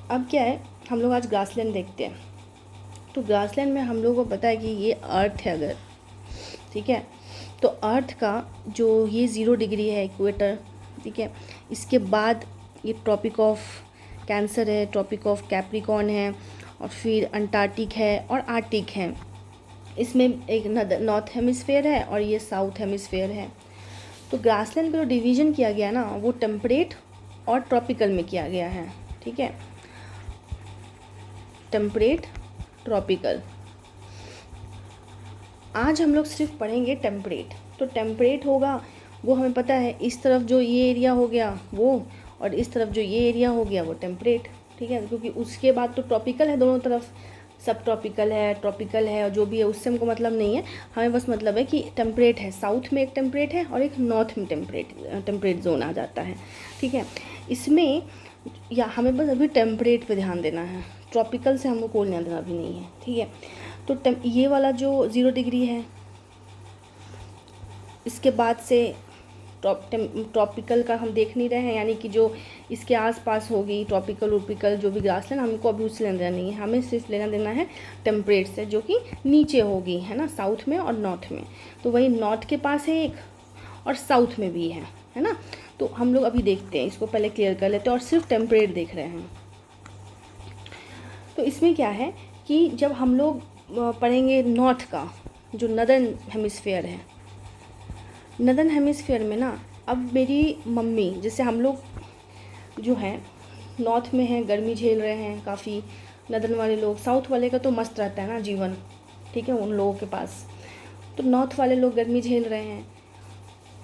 अब क्या है, हम लोग आज ग्रासलैंड देखते हैं। तो ग्रासलैंड में हम लोगों को पता है कि ये अर्थ है अगर, ठीक है, तो अर्थ का जो ये 0 डिग्री है इक्वेटर, ठीक है, इसके बाद ये ट्रॉपिक ऑफ कैंसर है, ट्रॉपिक ऑफ कैप्रिकॉर्न है, और फिर अंटार्कटिक है और आर्कटिक है। इसमें एक नॉर्थ हेमिस्फेयर है और ये साउथ हेमिस्फेयर है। तो ग्रासलैंड का जो डिवीज़न किया गया ना, वो टेम्परेट और ट्रॉपिकल में किया गया है, ठीक है, टेम्परेट ट्रॉपिकल। आज हम लोग सिर्फ पढ़ेंगे टेम्परेट। तो टेम्परेट होगा वो हमें पता है, इस तरफ जो ये एरिया हो गया वो, और इस तरफ जो ये एरिया हो गया वो टेम्परेट, ठीक है, क्योंकि उसके बाद तो ट्रॉपिकल है दोनों तरफ, सब ट्रॉपिकल है और जो भी है उससे हमको मतलब नहीं है, हमें बस मतलब है कि टेम्परेट है, साउथ में एक टेम्परेट है और एक नॉर्थ में टेम्परेट जोन आ जाता है, ठीक है। इसमें या हमें बस अभी टेम्परेट पे ध्यान देना है, ट्रॉपिकल से हमको कोई लेना देना भी नहीं है, ठीक है। तो ये वाला जो 0 डिग्री है, इसके बाद से ट्रॉपिकल का हम देख नहीं रहे हैं, यानी कि जो इसके आसपास होगी ट्रॉपिकल जो भी ग्रासलैंड, हमको अभी उससे लेना देना नहीं है, हमें सिर्फ लेना देना है टेम्परेट से, जो कि नीचे होगी, है ना, साउथ में और नॉर्थ में। तो वही नॉर्थ के पास है एक और साउथ में भी है ना। तो हम लोग अभी देखते हैं, इसको पहले क्लियर कर लेते हैं और सिर्फ टेम्परेट देख रहे हैं। तो इसमें क्या है कि जब हम लोग पढ़ेंगे नॉर्थ का, जो नदर्न हेमिस्फेयर है, नदर्न हेमिस्फेयर में ना, अब मेरी मम्मी, जैसे हम लोग जो हैं नॉर्थ में हैं, गर्मी झेल रहे हैं काफ़ी, नदर्न वाले लोग, साउथ वाले का तो मस्त रहता है ना जीवन, ठीक है, उन लोगों के पास। तो नॉर्थ वाले लोग गर्मी झेल रहे हैं,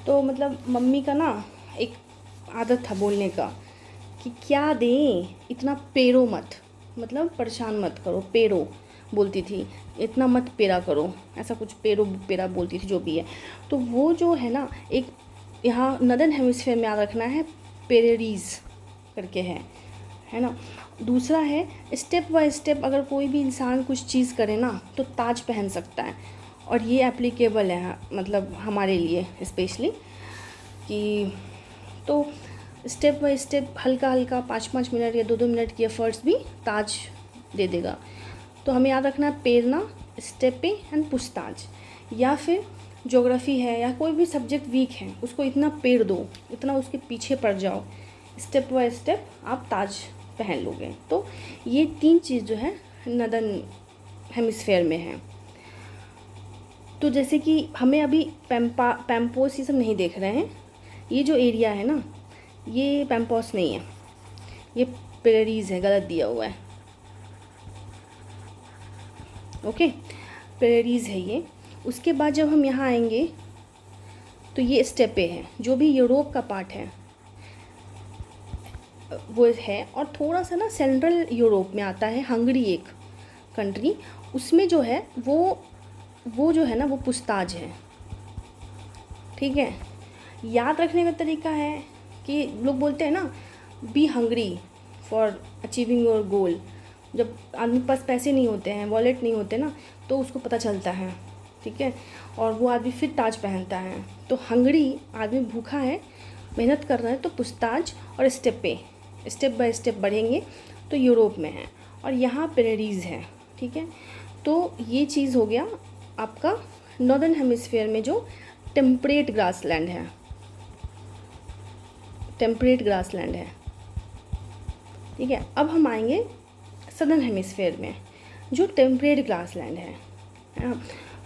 तो मतलब मम्मी का ना एक आदत था बोलने का कि क्या दें, इतना पेरो मत, मतलब परेशान मत करो, पेरो बोलती थी, इतना मत पेरा करो, ऐसा कुछ पेरा बोलती थी, जो भी है। तो वो जो है ना, एक यहाँ नदर्न हेमिस्फेयर में याद रखना है, पेरेरीज करके है ना। दूसरा है स्टेप बाय स्टेप, अगर कोई भी इंसान कुछ चीज़ करे ना तो ताज पहन सकता है, और ये एप्लीकेबल है मतलब हमारे लिए स्पेशली, कि तो स्टेप बाय स्टेप हल्का हल्का 5-5 मिनट या 2-2 मिनट की एफर्ट्स भी ताज दे देगा। तो हमें याद रखना है पेरना, स्टेपे एंड पूछताछ। या फिर ज्योग्राफी है या कोई भी सब्जेक्ट वीक है, उसको इतना पेड़ दो, इतना उसके पीछे पड़ जाओ, स्टेप बाय स्टेप आप ताज पहन लोगे। तो ये 3 चीज़ जो है नदर्न हेमिस्फेयर में है। तो जैसे कि हमें अभी पैम्पोस ये सब नहीं देख रहे हैं, ये जो एरिया है ना, ये पैम्पोस नहीं है, ये पेरेरीज है, गलत दिया हुआ है, ओके, पेरेरीज है ये। उसके बाद जब हम यहाँ आएंगे तो ये स्टेपे है, जो भी यूरोप का पार्ट है वो है, और थोड़ा सा ना सेंट्रल यूरोप में आता है, हंगरी एक कंट्री, उसमें जो है वो जो है ना वो पुस्ताज है, ठीक है। याद रखने का तरीका है कि लोग बोलते हैं ना, be hungry for achieving your goal. जब आदमी के पास पैसे नहीं होते हैं, वॉलेट नहीं होते ना, तो उसको पता चलता है, ठीक है, और वो आदमी फिर ताज पहनता है। तो हंगरी आदमी भूखा है, मेहनत कर रहा है, तो पुस्ताज और स्टेप बाय स्टेप बढ़ेंगे तो यूरोप में है, और यहाँ पेरेरीज है, ठीक है। तो ये चीज़ हो गया आपका नॉर्दर्न हेमिस्फेयर में जो टेम्परेट ग्रासलैंड है, ठीक है। अब हम आएंगे सदर्न हेमिस्फेयर में जो टेम्परेट ग्रासलैंड है ना।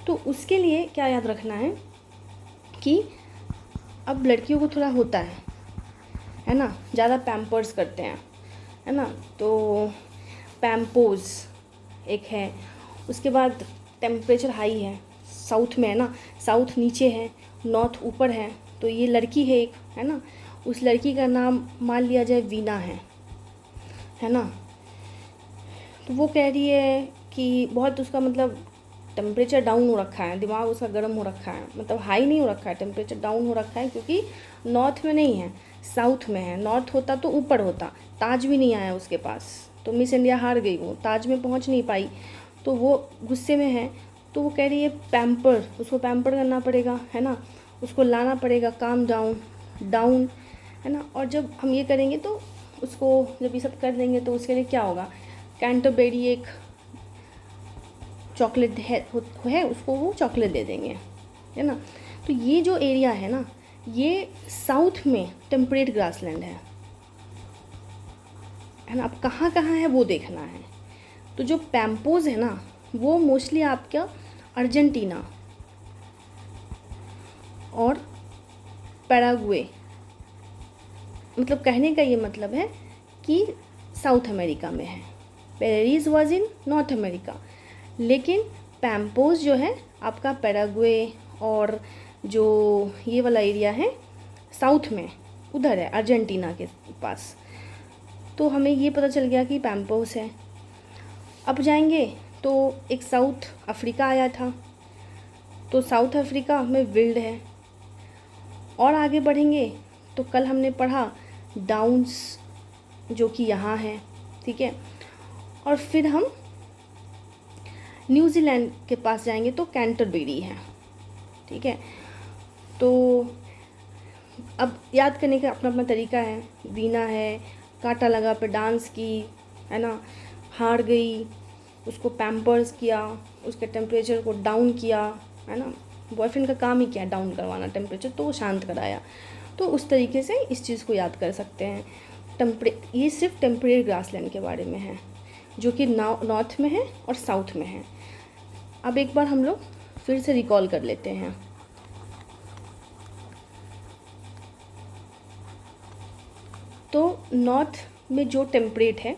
तो उसके लिए क्या याद रखना है कि अब लड़कियों को थोड़ा होता है ना, ज़्यादा पैम्पर्स करते हैं, है ना, तो पैम्पोज एक है। उसके बाद टेम्परेचर हाई है, साउथ में है ना, साउथ नीचे है, नॉर्थ ऊपर है, तो ये लड़की है एक, है ना, उस लड़की का नाम मान लिया जाए वीना है ना। तो वो कह रही है कि बहुत उसका मतलब टेम्परेचर डाउन हो रखा है, दिमाग उसका गर्म हो रखा है, मतलब हाई नहीं हो रखा है, टेम्परेचर डाउन हो रखा है, क्योंकि नॉर्थ में नहीं है, साउथ में है। नॉर्थ होता तो ऊपर होता, ताज भी नहीं आया उसके पास, तो मिस इंडिया हार गई, वो ताज में पहुंच नहीं पाई, तो वो गुस्से में है। तो वो कह रही है उसको पैम्पर करना पड़ेगा, है ना, उसको लाना पड़ेगा काम डाउन, है ना। और जब हम ये करेंगे तो उसको जब ये सब कर देंगे तो उसके लिए क्या होगा, कैंटरबेरी एक चॉकलेट है उसको वो चॉकलेट दे देंगे, है ना। तो ये जो एरिया है ना, ये साउथ में टेम्परेट ग्रासलैंड है ना। अब कहाँ कहाँ है वो देखना है। तो जो पैम्पोज है ना, वो मोस्टली आपका अर्जेंटीना और पैराग्वे, मतलब कहने का ये मतलब है कि साउथ अमेरिका में है। पेरेरीज वाज इन नॉर्थ अमेरिका, लेकिन पैम्पोज जो है आपका पैराग्वे और जो ये वाला एरिया है साउथ में, उधर है अर्जेंटीना के पास। तो हमें ये पता चल गया कि पैम्पोज है। अब जाएंगे तो एक साउथ अफ्रीका आया था, तो साउथ अफ्रीका में विल्ड है। और आगे बढ़ेंगे तो कल हमने पढ़ा डाउन्स जो कि यहाँ है, ठीक है। और फिर हम न्यूजीलैंड के पास जाएंगे तो कैंटरबेरी है, ठीक है। तो अब याद करने का अपना अपना तरीका है। वीना है, कांटा लगा पे डांस की, है ना, हार गई, उसको पैम्पर्स किया, उसके टेम्परेचर को डाउन किया, है ना। बॉयफ्रेंड का काम ही क्या है, डाउन करवाना टेम्परेचर, तो वो शांत कराया। तो उस तरीके से इस चीज़ को याद कर सकते हैं। ये सिर्फ टेम्परेट ग्रासलैंड के बारे में है, जो कि नॉर्थ में है और साउथ में है। अब एक बार हम लोग फिर से रिकॉल कर लेते हैं। तो नॉर्थ में जो टेम्परेट है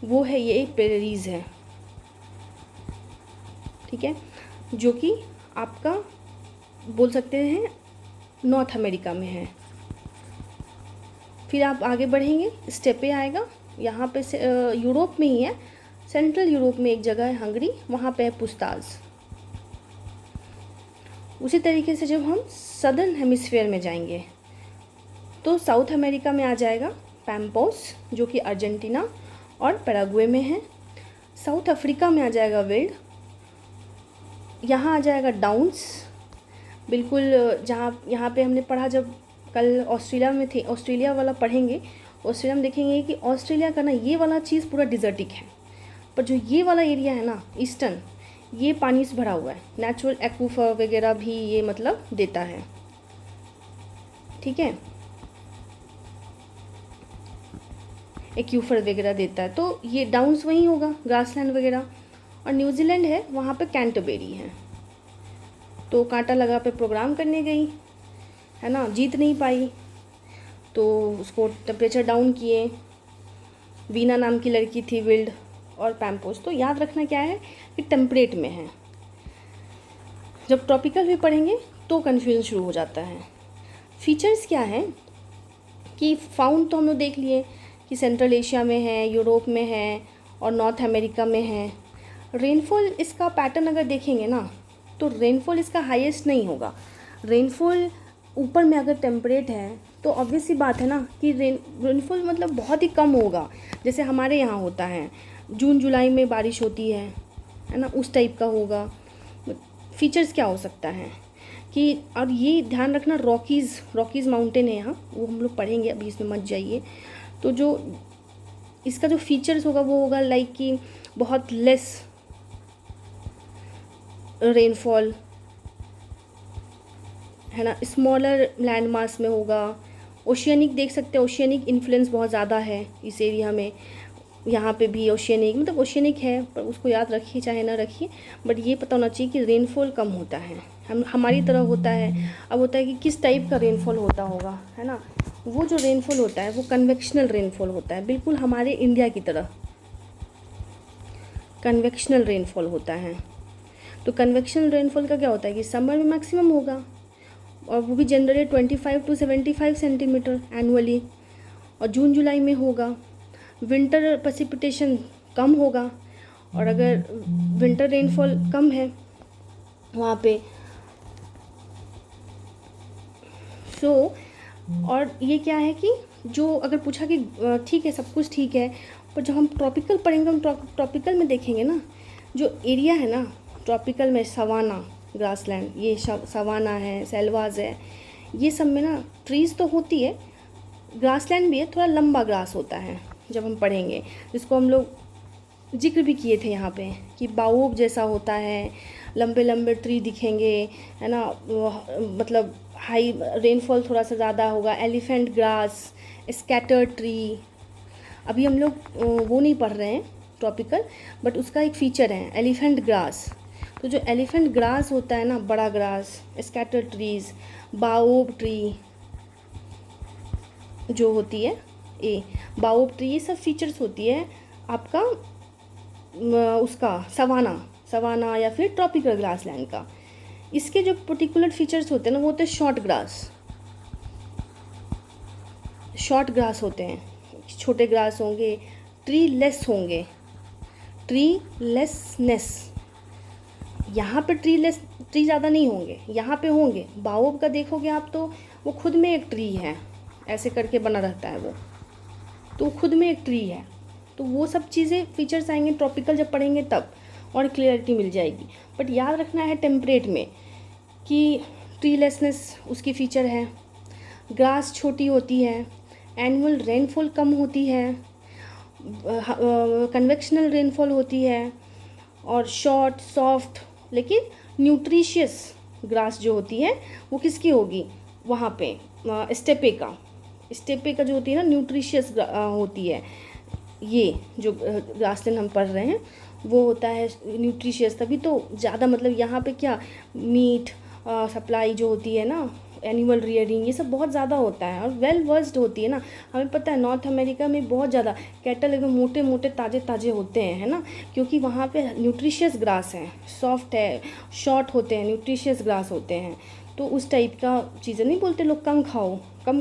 वो है ये प्रेरीज है, ठीक है, जो कि आपका बोल सकते हैं नॉर्थ अमेरिका में है। फिर आप आगे बढ़ेंगे, स्टेपे आएगा, यहाँ पे से यूरोप में ही है, सेंट्रल यूरोप में एक जगह है हंगरी, वहाँ पे है पुस्ताज। उसी तरीके से जब हम सदर्न हेमिस्फीयर में जाएंगे तो साउथ अमेरिका में आ जाएगा पैम्पोस, जो कि अर्जेंटीना और पैराग्वे में है। साउथ अफ्रीका में आ जाएगा विल्ड, यहाँ आ जाएगा डाउन्स, बिल्कुल जहाँ यहाँ पे हमने पढ़ा जब कल ऑस्ट्रेलिया में थे, ऑस्ट्रेलिया वाला पढ़ेंगे। ऑस्ट्रेलिया में देखेंगे कि ऑस्ट्रेलिया का ना ये वाला चीज़ पूरा डिजर्टिक है, पर जो ये वाला एरिया है ना ईस्टर्न, ये पानी से भरा हुआ है, नेचुरल एक्वाफर वगैरह भी ये मतलब देता है, ठीक है, एक्यूफर वगैरह देता है। तो ये डाउन्स वहीं होगा, ग्रासलैंड वगैरह। और न्यूजीलैंड है, वहाँ पे कैंटरबेरी है। तो कांटा लगा पे प्रोग्राम करने गई, है ना, जीत नहीं पाई, तो उसको टेम्परेचर डाउन किए। वीना नाम की लड़की थी, विल्ड और पैम्पोस। तो याद रखना क्या है कि टेम्परेट में है। जब ट्रॉपिकल भी पढ़ेंगे तो कन्फ्यूजन शुरू हो जाता है। फीचर्स क्या है कि फाउंड तो हम लोग देख लिए कि सेंट्रल एशिया में है, यूरोप में है और नॉर्थ अमेरिका में है। रेनफॉल इसका पैटर्न अगर देखेंगे ना, तो रेनफॉल इसका हाईएस्ट नहीं होगा। रेनफॉल ऊपर में अगर टेम्परेट है तो ऑब्वियस सी बात है ना कि रेनफॉल मतलब बहुत ही कम होगा, जैसे हमारे यहाँ होता है जून जुलाई में बारिश होती है ना, उस टाइप का होगा। फीचर्स क्या हो सकता है कि, और ये ध्यान रखना रॉकीज़ माउंटेन है यहाँ, वो हम लोग पढ़ेंगे, अभी इसमें मत जाइए। तो जो इसका जो फीचर्स होगा वो होगा लाइक कि बहुत लेस रेनफॉल, है ना, स्मॉलर लैंड मास में होगा। ओशियनिक देख सकते हैं, ओशियनिक इन्फ्लुएंस बहुत ज़्यादा है इस एरिया में। यहाँ पे भी ओशियनिक, मतलब ओशियनिक है, पर उसको याद रखिए चाहे ना रखिए, बट ये पता होना चाहिए कि रेनफॉल कम होता है, हमारी तरह होता है। अब होता है कि किस टाइप का रेनफॉल होता होगा, है ना। वो जो रेनफॉल होता है वो कन्वेक्शनल रेनफॉल होता है, बिल्कुल हमारे इंडिया की तरह कन्वेक्शनल रेनफॉल होता है। तो कन्वेक्शनल रेनफॉल का क्या होता है कि समर में मैक्सिमम होगा, और वो भी जनरली 25 to 75 सेंटीमीटर एनुअली, और जून जुलाई में होगा। विंटर प्रेसिपिटेशन कम होगा, और अगर विंटर रेनफॉल कम है वहाँ पे, और ये क्या है कि जो अगर पूछा कि ठीक है सब कुछ ठीक है, पर जब हम ट्रॉपिकल पढ़ेंगे, हम ट्रॉपिकल में देखेंगे ना, जो एरिया है ना ट्रॉपिकल में, सवाना ग्रासलैंड, ये सवाना है, सेल्वाज है, ये सब में ना ट्रीज़ तो होती है, ग्रासलैंड भी है, थोड़ा लंबा ग्रास होता है जब हम पढ़ेंगे, जिसको हम लोग जिक्र भी किए थे यहाँ पे कि बाओब जैसा होता है, लंबे लंबे ट्री दिखेंगे, है ना, मतलब हाई रेनफॉल थोड़ा सा ज़्यादा होगा, एलिफेंट ग्रास, स्कैटर ट्री। अभी हम लोग वो नहीं पढ़ रहे हैं ट्रॉपिकल, बट उसका एक फ़ीचर है एलिफेंट ग्रास। तो जो एलिफेंट ग्रास होता है ना, बड़ा ग्रास, स्कैटर ट्रीज़, बाओब ट्री जो होती है, बाओब ट्री, ये सब फीचर्स होती है आपका उसका सवाना या फिर ट्रॉपिकल ग्रासलैंड का। इसके जो पर्टिकुलर फीचर्स होते हैं ना, वो होते हैं शॉर्ट ग्रास होते हैं, छोटे ग्रास होंगे, ट्री लेसनेस। यहाँ पे ट्री ज़्यादा नहीं होंगे, यहाँ पे होंगे। बाओब का देखोगे आप तो वो खुद में एक ट्री है, ऐसे करके बना रहता है वो, तो खुद में एक ट्री है। तो वो सब चीज़ें फीचर्स आएंगे ट्रॉपिकल जब पढ़ेंगे तब, और क्लियरिटी मिल जाएगी। बट याद रखना है टेम्परेट में कि ट्रीलेसनेस उसकी फ़ीचर है, ग्रास छोटी होती है, एनुअल रेनफॉल कम होती है, कन्वेक्शनल रेनफॉल होती है, और शॉर्ट सॉफ्ट लेकिन न्यूट्रिशियस ग्रास जो होती है वो किसकी होगी, वहाँ पे स्टेपे का जो होती है ना, न्यूट्रिशियस होती है। ये जो ग्रासलैंड हम पढ़ रहे हैं वो होता है न्यूट्रिशियस, तभी तो ज़्यादा, मतलब यहाँ पे क्या मीट सप्लाई जो होती है ना, एनिमल रियरिंग, ये सब बहुत ज़्यादा होता है और वेल वर्स्ड होती है ना। हमें पता है नॉर्थ अमेरिका में बहुत ज़्यादा कैटल एकदम मोटे मोटे ताज़े होते हैं, है ना, क्योंकि वहाँ पे न्यूट्रिशियस ग्रास है, सॉफ्ट है, शॉर्ट होते हैं, न्यूट्रिशियस ग्रास होते हैं। तो उस टाइप का चीज़ें नहीं बोलते लोग, कम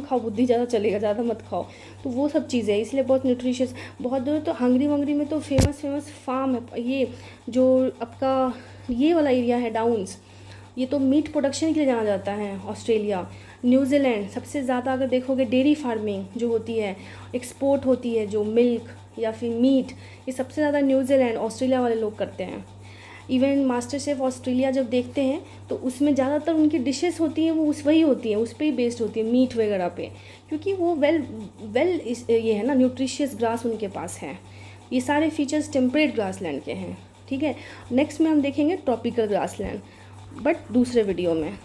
खाओ बुद्धि ज़्यादा चलेगा, ज़्यादा मत खाओ, तो वो सब चीज़ें हैं, इसलिए बहुत न्यूट्रिशियस। बहुत दूर तो हंगरी वंगरी में तो फेमस फार्म है, ये जो आपका ये वाला एरिया है डाउन्स, ये तो मीट प्रोडक्शन के लिए जाना जाता है। ऑस्ट्रेलिया, न्यूजीलैंड सबसे ज़्यादा अगर देखोगे डेयरी फार्मिंग जो होती है, एक्सपोर्ट होती है जो मिल्क या फिर मीट, ये सबसे ज़्यादा न्यूजीलैंड ऑस्ट्रेलिया वाले लोग करते हैं। इवन मास्टर शेफ़ ऑस्ट्रेलिया जब देखते हैं तो उसमें ज़्यादातर उनकी डिशेस होती हैं वो वही होती हैं, उस पर ही बेस्ड होती है, मीट वगैरह पे, क्योंकि वो वेल ये है ना, न्यूट्रिशियस ग्रास उनके पास है। ये सारे फीचर्स टेम्परेट ग्रासलैंड के हैं, ठीक है। नेक्स्ट में हम देखेंगे ट्रॉपिकल ग्रासलैंड, बट दूसरे वीडियो में।